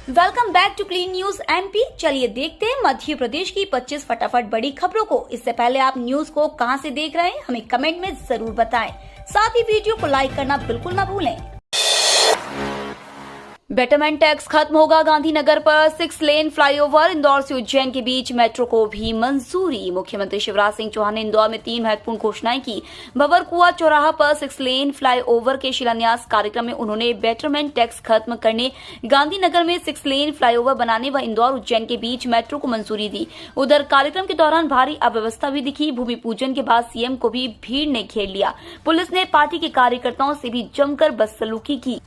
Welcome back to Clean News MP. चलिए देखते हैं मध्य प्रदेश की 25 फटाफट बड़ी खबरों को। इससे पहले आप न्यूज को कहां से देख रहे हैं हमें कमेंट में जरूर बताएं। साथ ही वीडियो को लाइक करना बिल्कुल ना भूलें। बेटरमेंट टैक्स खत्म होगा। गांधीनगर पर 6 लेन फ्लाईओवर। इंदौर से उज्जैन के बीच मेट्रो को भी मंजूरी। मुख्यमंत्री शिवराज सिंह चौहान ने इंदौर में 3 महत्वपूर्ण घोषणाएं की। भंवरकुआ चौराहा पर 6 लेन फ्लाईओवर के शिलान्यास कार्यक्रम में उन्होंने बेटरमेंट टैक्स खत्म करने, गांधीनगर में 6 लेन फ्लाईओवर बनाने व इंदौर उज्जैन के बीच मेट्रो को मंजूरी दी। उधर कार्यक्रम के दौरान भारी अव्यवस्था भी दिखी। भूमि पूजन के बाद सीएम को भी भीड़ ने घेर लिया। पुलिस ने पार्टी के कार्यकर्ताओं से भी जमकर बदसलूकी की।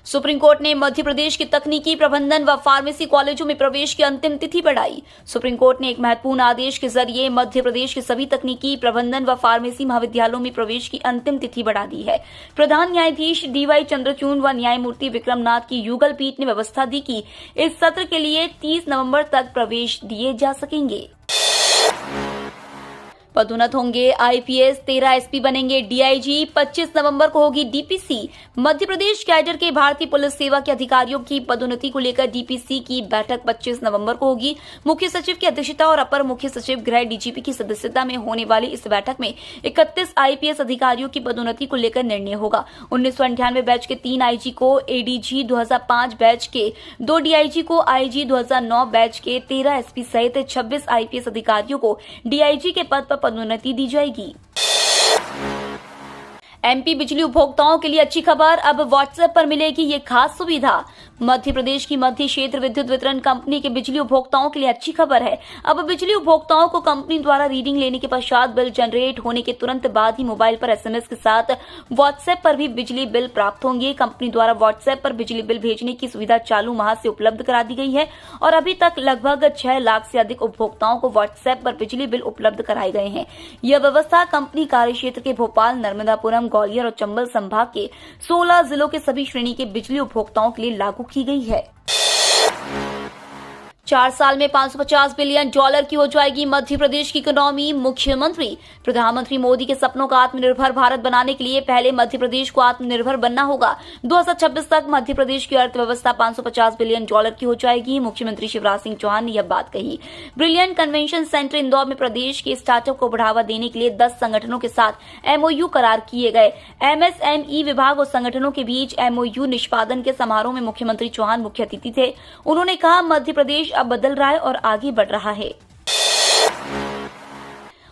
सुप्रीम कोर्ट ने मध्य प्रदेश के तकनीकी, प्रबंधन व फार्मेसी कॉलेजों में प्रवेश की अंतिम तिथि बढ़ाई। सुप्रीम कोर्ट ने एक महत्वपूर्ण आदेश के जरिए मध्य प्रदेश के सभी तकनीकी, प्रबंधन व फार्मेसी महाविद्यालयों में प्रवेश की अंतिम तिथि बढ़ा दी है। प्रधान न्यायाधीश डीवाई चंद्रचूड़ व न्यायमूर्ति विक्रमनाथ की युगल पीठ ने व्यवस्था दी कि इस सत्र के लिए 30 नवंबर तक प्रवेश दिए जा सकेंगे। पदोन्नत होंगे आईपीएस, 13 एसपी बनेंगे डीआईजी। 25 नवंबर को होगी डीपीसी। मध्य प्रदेश कैडर के भारतीय पुलिस सेवा के अधिकारियों की पदोन्नति को लेकर डीपीसी की बैठक 25 नवंबर को होगी। मुख्य सचिव की अध्यक्षता और अपर मुख्य सचिव गृह डीजीपी की सदस्यता में होने वाली इस बैठक में 31 आईपीएस अधिकारियों की पदोन्नति को लेकर निर्णय होगा। 1998 बैच के 3 आईजी को एडीजी, 2005 बैच के 2 डीआईजी को आईजी, 2009 बैच के 13 एसपी सहित 26 आईपीएस अधिकारियों को डीआईजी के पद पर पदोन्नति दी जाएगी। एमपी बिजली उपभोक्ताओं के लिए अच्छी खबर। अब व्हाट्सएप पर मिलेगी ये खास सुविधा। मध्य प्रदेश की मध्य क्षेत्र विद्युत वितरण कंपनी के बिजली उपभोक्ताओं के लिए अच्छी खबर है। अब बिजली उपभोक्ताओं को कंपनी द्वारा रीडिंग लेने के पश्चात बिल जनरेट होने के तुरंत बाद ही मोबाइल पर एसएमएस के साथ व्हाट्सएप पर भी बिजली बिल प्राप्त होंगे। कंपनी द्वारा व्हाट्सएप पर बिजली बिल भेजने की सुविधा चालू माह से उपलब्ध करा दी गई है और अभी तक लगभग 6 लाख से अधिक उपभोक्ताओं को व्हाट्सएप पर बिजली बिल उपलब्ध कराए गए हैं। यह व्यवस्था कंपनी कार्यक्षेत्र के भोपाल, नर्मदापुरम, ग्वालियर और चंबल संभाग के 16 जिलों के सभी श्रेणी के बिजली उपभोक्ताओं के लिए लागू की गई है। 4 साल में $550 बिलियन की हो जाएगी मध्य प्रदेश की इकोनॉमी। मुख्यमंत्री प्रधानमंत्री मोदी के सपनों का आत्मनिर्भर भारत बनाने के लिए पहले मध्य प्रदेश को आत्मनिर्भर बनना होगा। 2026 तक मध्य प्रदेश की अर्थव्यवस्था $550 बिलियन की हो जाएगी। मुख्यमंत्री शिवराज सिंह चौहान ने यह बात कही। ब्रिलियंट कन्वेंशन सेंटर इंदौर में प्रदेश के स्टार्टअप को बढ़ावा देने के लिए 10 संगठनों के साथ एमओयू करार किए गए। एमएसएमई विभाग और संगठनों के बीच एमओयू निष्पादन के समारोह में मुख्यमंत्री चौहान मुख्य अतिथि थे। उन्होंने कहा, मध्य प्रदेश अब बदल रहा है और आगे बढ़ रहा है।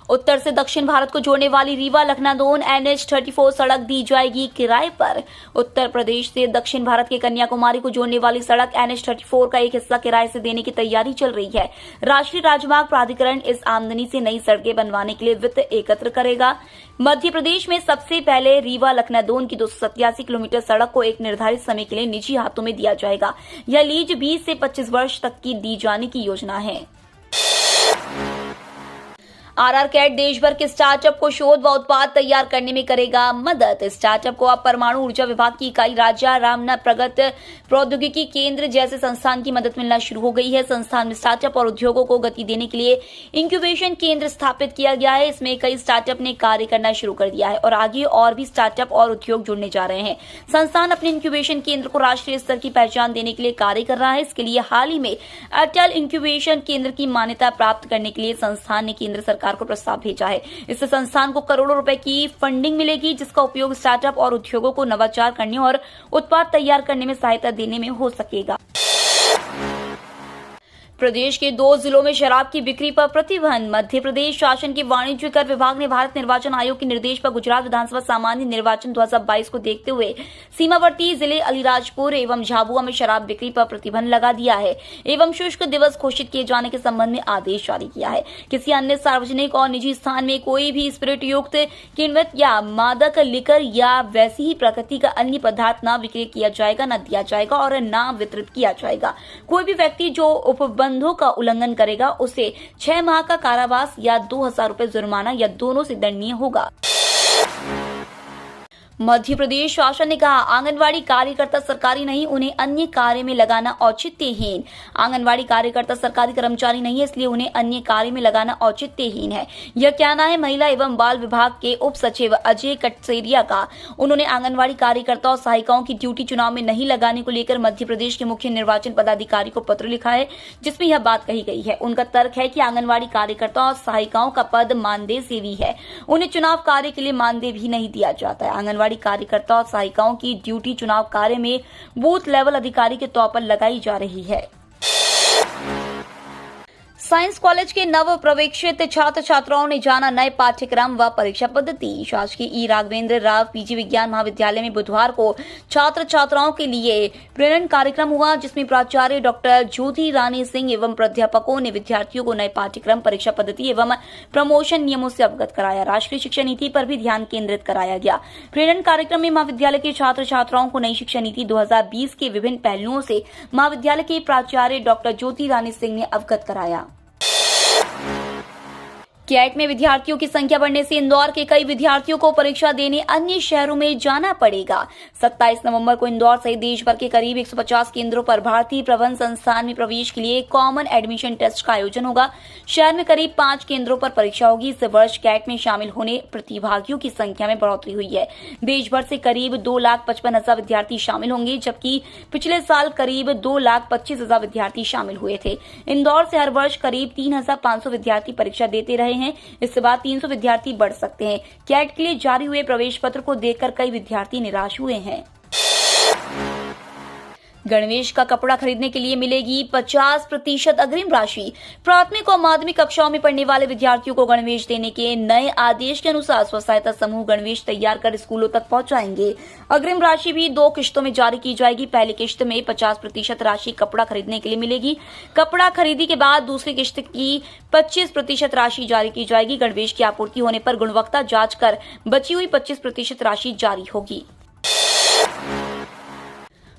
उत्तर से दक्षिण भारत को जोड़ने वाली रीवा लखनादौन NH-34 सड़क दी जाएगी किराए पर। उत्तर प्रदेश से दक्षिण भारत के कन्याकुमारी को जोड़ने वाली सड़क NH-34 का एक हिस्सा किराए से देने की तैयारी चल रही है। राष्ट्रीय राजमार्ग प्राधिकरण इस आमदनी से नई सड़कें बनवाने के लिए वित्त एकत्र करेगा। मध्य प्रदेश में सबसे पहले रीवा लखनादौन की 287 किलोमीटर सड़क को एक निर्धारित समय के लिए निजी हाथों में दिया जाएगा। यह लीज 20 से 25 वर्ष तक की दी जाने की योजना है। आरआर कैट देश भर के स्टार्टअप को शोध व उत्पाद तैयार करने में करेगा मदद। स्टार्टअप को अब परमाणु ऊर्जा विभाग की इकाई राज्य रामना प्रगत प्रौद्योगिकी केंद्र जैसे संस्थान की मदद मिलना शुरू हो गई है। संस्थान में स्टार्टअप और उद्योगों को गति देने के लिए इंक्यूबेशन केंद्र स्थापित किया गया है। इसमें कई स्टार्टअप ने कार्य करना शुरू कर दिया है और आगे और भी स्टार्टअप और उद्योग जुड़ने जा रहे हैं। संस्थान अपने इंक्यूबेशन केंद्र को राष्ट्रीय स्तर की पहचान देने के लिए कार्य कर रहा है। इसके लिए हाल ही में अटल इंक्यूबेशन केंद्र की मान्यता प्राप्त करने के लिए संस्थान ने केंद्र सरकार को प्रस्ताव भेजा है। इससे संस्थान को करोड़ों रुपए की फंडिंग मिलेगी, जिसका उपयोग स्टार्टअप और उद्योगों को नवाचार करने और उत्पाद तैयार करने में सहायता देने में हो सकेगा। प्रदेश के 2 जिलों में शराब की बिक्री पर प्रतिबंध। मध्य प्रदेश शासन के वाणिज्य कर विभाग ने भारत निर्वाचन आयोग के निर्देश पर गुजरात विधानसभा सामान्य निर्वाचन 2022 को देखते हुए सीमावर्ती जिले अलीराजपुर एवं झाबुआ में शराब बिक्री पर प्रतिबंध लगा दिया है एवं शुष्क दिवस घोषित किए जाने के संबंध में आदेश जारी किया है। किसी अन्य सार्वजनिक और निजी स्थान में कोई भी स्पिरिट युक्त किण्वित या मादक लिकर या वैसी ही प्रकृति का अन्य पदार्थ न विक्रय किया जाएगा, न दिया जाएगा और न वितरित किया जाएगा। कोई भी व्यक्ति जो उपबंधों का उल्लंघन करेगा उसे 6 माह का कारावास या 2000 रुपए जुर्माना या दोनों से दंडनीय होगा। मध्य प्रदेश शासन ने कहा, आंगनवाड़ी कार्यकर्ता सरकारी नहीं, उन्हें अन्य कार्य में लगाना औचित्यहीन। आंगनवाड़ी कार्यकर्ता सरकारी कर्मचारी नहीं है, इसलिए उन्हें अन्य कार्य में लगाना औचित्यहीन है। यह कहना है महिला एवं बाल विभाग के उप सचिव अजय कटसेरिया का। उन्होंने आंगनवाड़ी कार्यकर्ता और सहायिकाओं की ड्यूटी चुनाव में नहीं लगाने को लेकर मध्य प्रदेश के मुख्य निर्वाचन पदाधिकारी को पत्र लिखा है, जिसमें यह बात कही गई है। उनका तर्क है कि आंगनवाड़ी कार्यकर्ता और सहायिकाओं का पद मानदेय सेवी है, उन्हें चुनाव कार्य के लिए मानदेय भी नहीं दिया जाता है। आंगनवाड़ी कार्यकर्ता और सहायिकाओं की ड्यूटी चुनाव कार्य में बूथ लेवल अधिकारी के तौर पर लगाई जा रही है। साइंस कॉलेज के नव प्रवेशित छात्र छात्राओं ने जाना नए पाठ्यक्रम व परीक्षा पद्धति। शासकीय ई राघवेंद्र राव पीजी विज्ञान महाविद्यालय में बुधवार को छात्र छात्राओं के लिए प्रेरण कार्यक्रम हुआ, जिसमें प्राचार्य डॉक्टर ज्योति रानी सिंह एवं प्राध्यापकों ने विद्यार्थियों को नए पाठ्यक्रम, परीक्षा पद्धति एवं प्रमोशन नियमों से अवगत कराया। राष्ट्रीय शिक्षा नीति पर भी ध्यान केंद्रित कराया गया। प्रेरण कार्यक्रम में महाविद्यालय के छात्र छात्राओं को नई शिक्षा नीति 2020 के विभिन्न पहलुओं से महाविद्यालय के प्राचार्य डॉक्टर ज्योति रानी सिंह ने अवगत कराया। कैट में विद्यार्थियों की संख्या बढ़ने से इंदौर के कई विद्यार्थियों को परीक्षा देने अन्य शहरों में जाना पड़ेगा। 27 नवंबर को इंदौर सहित देश भर के करीब 150 केंद्रों पर भारतीय प्रबंध संस्थान में प्रवेश के लिए कॉमन एडमिशन टेस्ट का आयोजन होगा। शहर में करीब 5 केंद्रों पर परीक्षा होगी। इस वर्ष कैट में शामिल होने प्रतिभागियों की संख्या में बढ़ोतरी हुई है। देश भर से करीब 2,55,000 विद्यार्थी शामिल होंगे, जबकि पिछले साल करीब 2,25,000 विद्यार्थी शामिल हुए थे। इंदौर से हर वर्ष करीब 3,500 विद्यार्थी परीक्षा देते रहे हैं। इसके बाद 300 विद्यार्थी बढ़ सकते हैं। कैट के लिए जारी हुए प्रवेश पत्र को देखकर कई विद्यार्थी निराश हुए हैं। गणवेश का कपड़ा खरीदने के लिए मिलेगी 50% अग्रिम राशि। प्राथमिक और माध्यमिक कक्षाओं में पढ़ने वाले विद्यार्थियों को गणवेश देने के नए आदेश के अनुसार स्व सहायता समूह गणवेश तैयार कर स्कूलों तक पहुंचाएंगे। अग्रिम राशि भी 2 किश्तों में जारी की जाएगी। पहली किश्त में 50% राशि कपड़ा खरीदने के लिए मिलेगी। कपड़ा खरीदी के बाद दूसरी किश्त की 25% राशि जारी की जाएगी। गणवेश की आपूर्ति होने पर गुणवत्ता जांच कर बची हुई 25% राशि जारी होगी।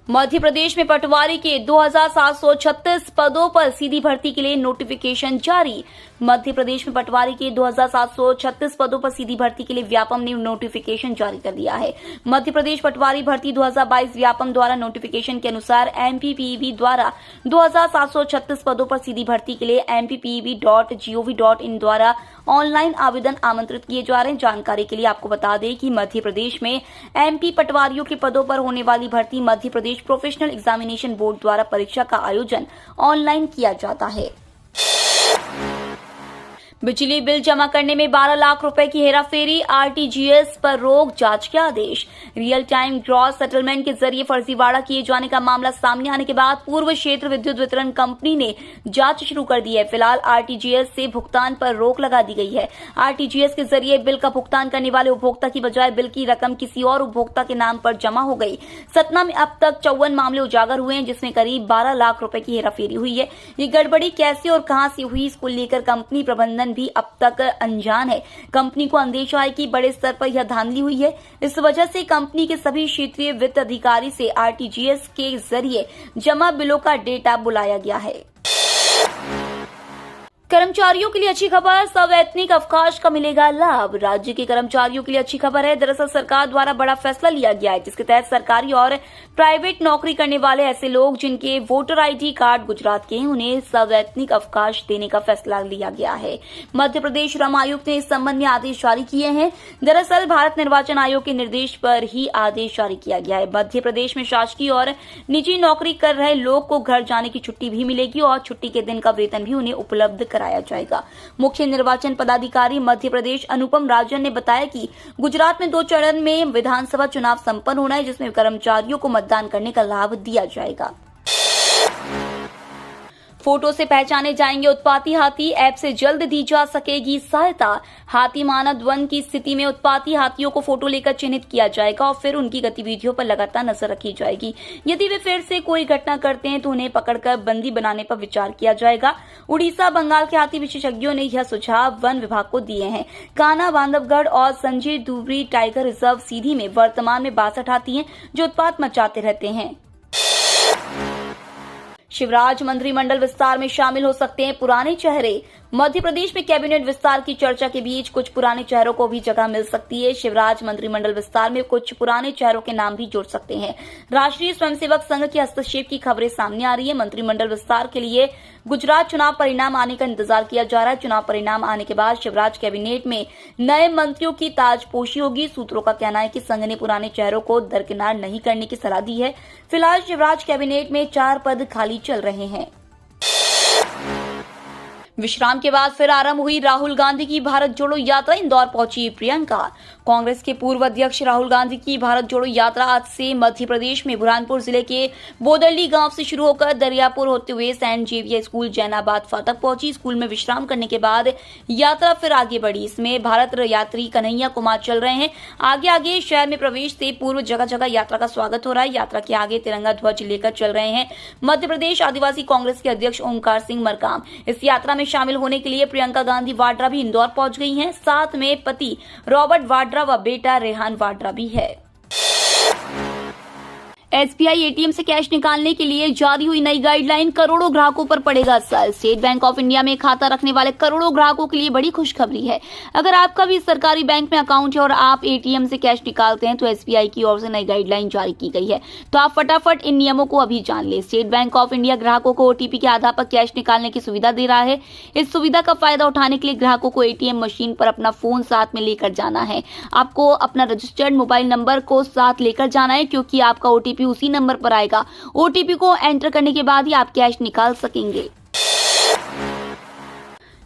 मध्य प्रदेश में पटवारी के 2,736 पदों पर सीधी भर्ती के लिए नोटिफिकेशन जारी। मध्य प्रदेश में पटवारी के 2,736 पदों पर सीधी भर्ती के लिए व्यापम ने नोटिफिकेशन जारी कर दिया है। मध्य प्रदेश पटवारी भर्ती 2022 व्यापम द्वारा नोटिफिकेशन के अनुसार MPPEB द्वारा 2,736 पदों पर सीधी भर्ती के लिए MPPEB.gov.in द्वारा ऑनलाइन आवेदन आमंत्रित किए जा रहे हैं। जानकारी के लिए आपको बता दें कि मध्य प्रदेश में MP पटवारियों के पदों पर होने वाली भर्ती Madhya Pradesh professional examination board द्वारा परीक्षा का आयोजन ऑनलाइन किया जाता है। बिजली बिल जमा करने में 12 लाख रुपए की हेराफेरी, RTGS पर रोक, जांच के आदेश। रियल टाइम ग्रॉस सेटलमेंट के जरिए फर्जीवाड़ा किए जाने का मामला सामने आने के बाद पूर्व क्षेत्र विद्युत वितरण कंपनी ने जांच शुरू कर दी है। फिलहाल RTGS से भुगतान पर रोक लगा दी गई है। RTGS के जरिए बिल का भुगतान करने वाले उपभोक्ता की बजाय बिल की रकम किसी और उपभोक्ता के नाम पर जमा हो गई। सतना में अब तक 54 मामले उजागर हुए हैं, जिसमें करीब 12 लाख रुपए की हेराफेरी हुई है। ये गड़बड़ी कैसे और कहां से हुई, इसको लेकर कंपनी प्रबंधन भी अब तक अनजान है। कंपनी को अंदेशा है कि बड़े स्तर पर यह धांधली हुई है। इस वजह से कंपनी के सभी क्षेत्रीय वित्त अधिकारी से RTGS के जरिए जमा बिलों का डेटा बुलाया गया है। कर्मचारियों के लिए अच्छी खबर, सवैतनिक अवकाश का मिलेगा लाभ। राज्य के कर्मचारियों के लिए अच्छी खबर है। दरअसल सरकार द्वारा बड़ा फैसला लिया गया है, जिसके तहत सरकारी और प्राइवेट नौकरी करने वाले ऐसे लोग जिनके वोटर ID कार्ड गुजरात के हैं, उन्हें सवैतनिक अवकाश देने का फैसला लिया गया है। मध्य प्रदेश श्रम आयुक्त ने इस संबंध में आदेश जारी किए हैं। दरअसल भारत निर्वाचन आयोग के निर्देश पर ही आदेश जारी किया गया है। मध्य प्रदेश में शासकीय और निजी नौकरी कर रहे लोग को घर जाने की छुट्टी भी मिलेगी और छुट्टी के दिन का वेतन भी उन्हें उपलब्ध कराया जाएगा। मुख्य निर्वाचन पदाधिकारी मध्य प्रदेश अनुपम राजन ने बताया कि गुजरात में 2 चरण में विधानसभा चुनाव संपन्न होना है, जिसमें कर्मचारियों को मतदान करने का लाभ दिया जाएगा। फोटो से पहचाने जाएंगे उत्पाती हाथी, ऐप से जल्द दी जा सकेगी सहायता। हाथी मानव वन की स्थिति में उत्पाती हाथियों को फोटो लेकर चिन्हित किया जाएगा और फिर उनकी गतिविधियों पर लगातार नजर रखी जाएगी। यदि वे फिर से कोई घटना करते हैं तो उन्हें पकड़कर बंदी बनाने पर विचार किया जाएगा। उड़ीसा बंगाल के हाथी विशेषज्ञों ने यह सुझाव वन विभाग को दिए हैं। कान्हा, बांधवगढ़ और संजय दुबरी टाइगर रिजर्व सीधी में वर्तमान में 62 हाथी हैं जो उत्पात मचाते रहते हैं। शिवराज मंत्रिमंडल विस्तार में शामिल हो सकते हैं पुराने चेहरे। मध्य प्रदेश में कैबिनेट विस्तार की चर्चा के बीच कुछ पुराने चेहरों को भी जगह मिल सकती है। शिवराज मंत्रिमंडल विस्तार में कुछ पुराने चेहरों के नाम भी जुड़ सकते हैं। राष्ट्रीय स्वयंसेवक संघ के हस्तक्षेप की खबरें सामने आ रही है। मंत्रिमंडल विस्तार के लिए गुजरात चुनाव परिणाम आने का इंतजार किया जा रहा है। चुनाव परिणाम आने के बाद शिवराज कैबिनेट में नए मंत्रियों की ताजपोशी होगी। सूत्रों का कहना है कि संघ ने पुराने चेहरों को दरकिनार नहीं करने की सलाह दी है। फिलहाल शिवराज कैबिनेट में 4 पद खाली चल रहे हैं। विश्राम के बाद फिर आरंभ हुई राहुल गांधी की भारत जोड़ो यात्रा। इंदौर पहुंची प्रियंका। कांग्रेस के पूर्व अध्यक्ष राहुल गांधी की भारत जोड़ो यात्रा आज से मध्य प्रदेश में बुरहानपुर जिले के बोदरली गांव से शुरू होकर दरियापुर होते हुए सेंट जेवियर स्कूल जैनाबाद फाटक पहुंची। स्कूल में विश्राम करने के बाद यात्रा फिर आगे बढ़ी। इसमें भारत यात्री कन्हैया कुमार चल रहे हैं। आगे आगे शहर में प्रवेश से पूर्व जगह जगह यात्रा का स्वागत हो रहा है। यात्रा के आगे तिरंगा ध्वज लेकर चल रहे हैं मध्य प्रदेश आदिवासी कांग्रेस के अध्यक्ष ओमकार सिंह मरकाम। इस यात्रा में शामिल होने के लिए प्रियंका गांधी वाड्रा भी इंदौर पहुंच गई हैं। साथ में पति रॉबर्ट वाड्रा व बेटा रेहान वाड्रा भी है। एसबीआई एटीएम से कैश निकालने के लिए जारी हुई नई गाइडलाइन करोड़ों ग्राहकों पर पड़ेगा असर। स्टेट बैंक ऑफ इंडिया में खाता रखने वाले करोड़ों ग्राहकों के लिए बड़ी खुशखबरी है। अगर आपका भी सरकारी बैंक में अकाउंट है और आप एटीएम से कैश निकालते हैं तो एसबीआई की ओर से नई गाइडलाइन जारी की गई है। तो आप फटाफट इन नियमों को अभी जान ले। स्टेट बैंक ऑफ इंडिया ग्राहकों को ओटीपी के आधार पर कैश निकालने की सुविधा दे रहा है। इस सुविधा का फायदा उठाने के लिए ग्राहकों को एटीएम मशीन पर अपना फोन साथ में लेकर जाना है। आपको अपना रजिस्टर्ड मोबाइल नंबर को साथ लेकर जाना है, क्योंकि आपका ओटीपी उसी नंबर पर आएगा। ओटीपी को एंटर करने के बाद ही आप कैश निकाल सकेंगे।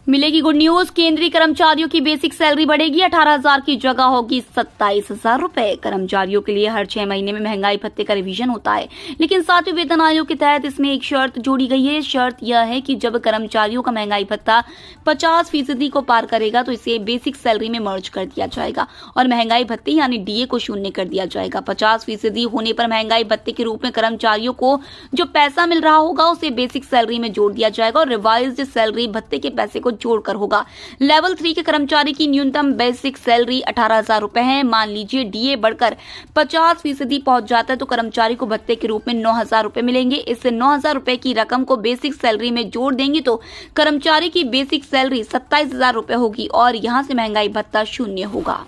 मिलेगी गुड न्यूज। केंद्रीय कर्मचारियों की बेसिक सैलरी बढ़ेगी। 18,000 की जगह होगी 27,000 रुपए। कर्मचारियों के लिए हर 6 महीने में महंगाई भत्ते का रिवीजन होता है, लेकिन 7वें वेतन आयोग के तहत इसमें एक शर्त जोड़ी गई है। शर्त यह है कि जब कर्मचारियों का महंगाई भत्ता 50% को पार करेगा तो इसे बेसिक सैलरी में मर्ज कर दिया जाएगा और महंगाई भत्ते यानी डीए को शून्य कर दिया जाएगा। 50% होने पर महंगाई भत्ते के रूप में कर्मचारियों को जो पैसा मिल रहा होगा उसे बेसिक सैलरी में जोड़ दिया जाएगा और रिवाइज्ड सैलरी भत्ते के पैसे को जोड़कर होगा। लेवल 3 के कर्मचारी की न्यूनतम बेसिक सैलरी 18,000 रुपए है। मान लीजिए डीए बढ़कर 50% पहुंच जाता है तो कर्मचारी को भत्ते के रूप में 9,000 रुपए मिलेंगे। इस 9,000 रुपए की रकम को बेसिक सैलरी में जोड़ देंगे तो कर्मचारी की बेसिक सैलरी 27,000 रुपए होगी और यहां से महंगाई भत्ता शून्य होगा।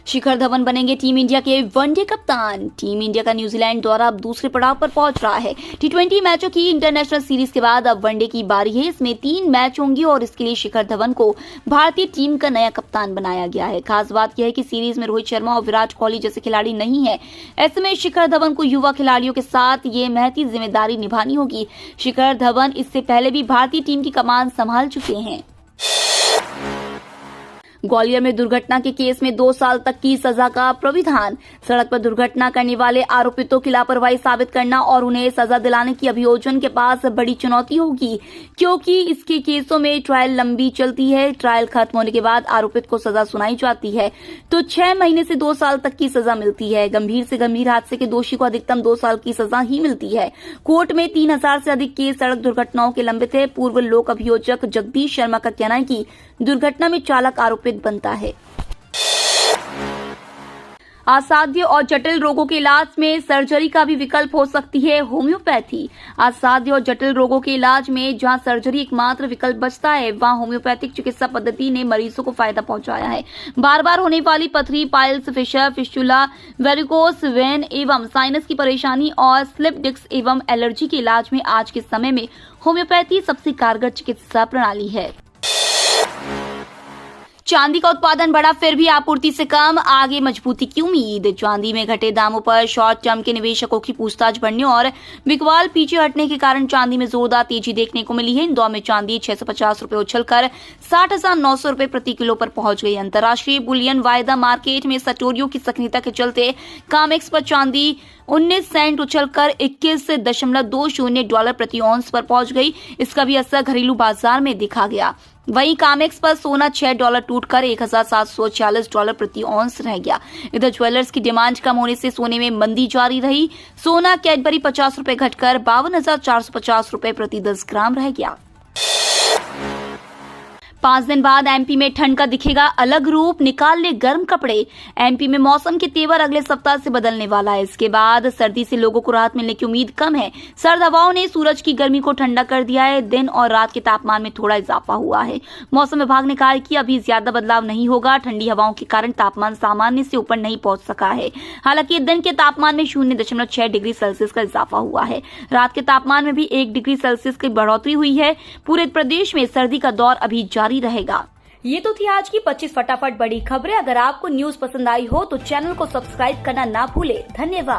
शिखर धवन बनेंगे टीम इंडिया के वनडे कप्तान। टीम इंडिया का न्यूजीलैंड द्वारा अब दूसरे पड़ाव पर पहुंच रहा है। T20 मैचों की इंटरनेशनल सीरीज के बाद अब वनडे की बारी है। इसमें 3 मैच होंगे और इसके लिए शिखर धवन को भारतीय टीम का नया कप्तान बनाया गया है। खास बात यह है कि सीरीज में रोहित शर्मा और विराट कोहली जैसे खिलाड़ी नहीं है। ऐसे में शिखर धवन को युवा खिलाड़ियों के साथ ये महती जिम्मेदारी निभानी होगी। शिखर धवन इससे पहले भी भारतीय टीम की कमान संभाल चुके हैं। ग्वालियर में दुर्घटना के केस में 2 साल तक की सजा का प्राविधान। सड़क पर दुर्घटना करने वाले आरोपितों की लापरवाही साबित करना और उन्हें सजा दिलाने की अभियोजन के पास बड़ी चुनौती होगी, क्योंकि इसके केसों में ट्रायल लंबी चलती है। ट्रायल खत्म होने के बाद आरोपित को सजा सुनाई जाती है तो 6 महीने से 2 साल तक की सजा मिलती है। गंभीर से गंभीर हादसे के दोषी को अधिकतम 2 साल की सजा ही मिलती है। कोर्ट में 3,000 से अधिक केस सड़क दुर्घटनाओं के लंबित है। पूर्व लोक अभियोजक जगदीश शर्मा का कहना है कि दुर्घटना में चालक आरोपित बनता है। असाध्य और जटिल रोगों के इलाज में सर्जरी का भी विकल्प हो सकती है होम्योपैथी। असाध्य और जटिल रोगों के इलाज में जहां सर्जरी एकमात्र विकल्प बचता है, वहां होम्योपैथिक चिकित्सा पद्धति ने मरीजों को फायदा पहुंचाया है। बार बार होने वाली पथरी, piles, fissure, fistula, varicose vein एवं साइनस की परेशानी और स्लिप डिस्क एवं एलर्जी के इलाज में आज के समय में होम्योपैथी सबसे कारगर चिकित्सा प्रणाली है। चांदी का उत्पादन बढ़ा फिर भी आपूर्ति से कम, आगे मजबूती की उम्मीद। चांदी में घटे दामों पर शॉर्ट टर्म के निवेशकों की पूछताछ बढ़ने और बिकवाल पीछे हटने के कारण चांदी में जोरदार तेजी देखने को मिली है। इंदौर में चांदी 650 रुपए उछलकर 60,900 रुपए प्रति किलो पर पहुंच गई। अंतर्राष्ट्रीय बुलियन वायदा मार्केट में सटोरियों की सक्रियता के चलते कामेक्स पर चांदी 19 सेंट उछलकर $21.20 प्रति औंस पर पहुंच गई। इसका भी असर घरेलू बाजार में दिखा गया। वहीं कामेक्स पर सोना $6 टूटकर $1,746 प्रति औंस रह गया। इधर ज्वेलर्स की डिमांड कम होने से सोने में मंदी जारी रही। सोना कैडबरी 50 रुपए घटकर $52,450 प्रति 10 ग्राम रह गया। 5 दिन बाद एमपी में ठंड का दिखेगा अलग रूप, निकाल ले गर्म कपड़े। एमपी में मौसम के तेवर अगले सप्ताह से बदलने वाला है। इसके बाद सर्दी से लोगों को राहत मिलने की उम्मीद कम है। सर्द हवाओं ने सूरज की गर्मी को ठंडा कर दिया है। दिन और रात के तापमान में थोड़ा इजाफा हुआ है। मौसम विभाग ने कहा है कि अभी ज्यादा बदलाव नहीं होगा। ठंडी हवाओं के कारण तापमान सामान्य से ऊपर नहीं पहुंच सका है। हालांकि दिन के तापमान में 0.6 डिग्री सेल्सियस का इजाफा हुआ है। रात के तापमान में भी 1 डिग्री सेल्सियस की बढ़ोतरी हुई है। पूरे प्रदेश में सर्दी का दौर अभी जारी रहेगा। ये तो थी आज की 25 फटाफट बड़ी खबरें। अगर आपको न्यूज पसंद आई हो तो चैनल को सब्सक्राइब करना ना भूले। धन्यवाद।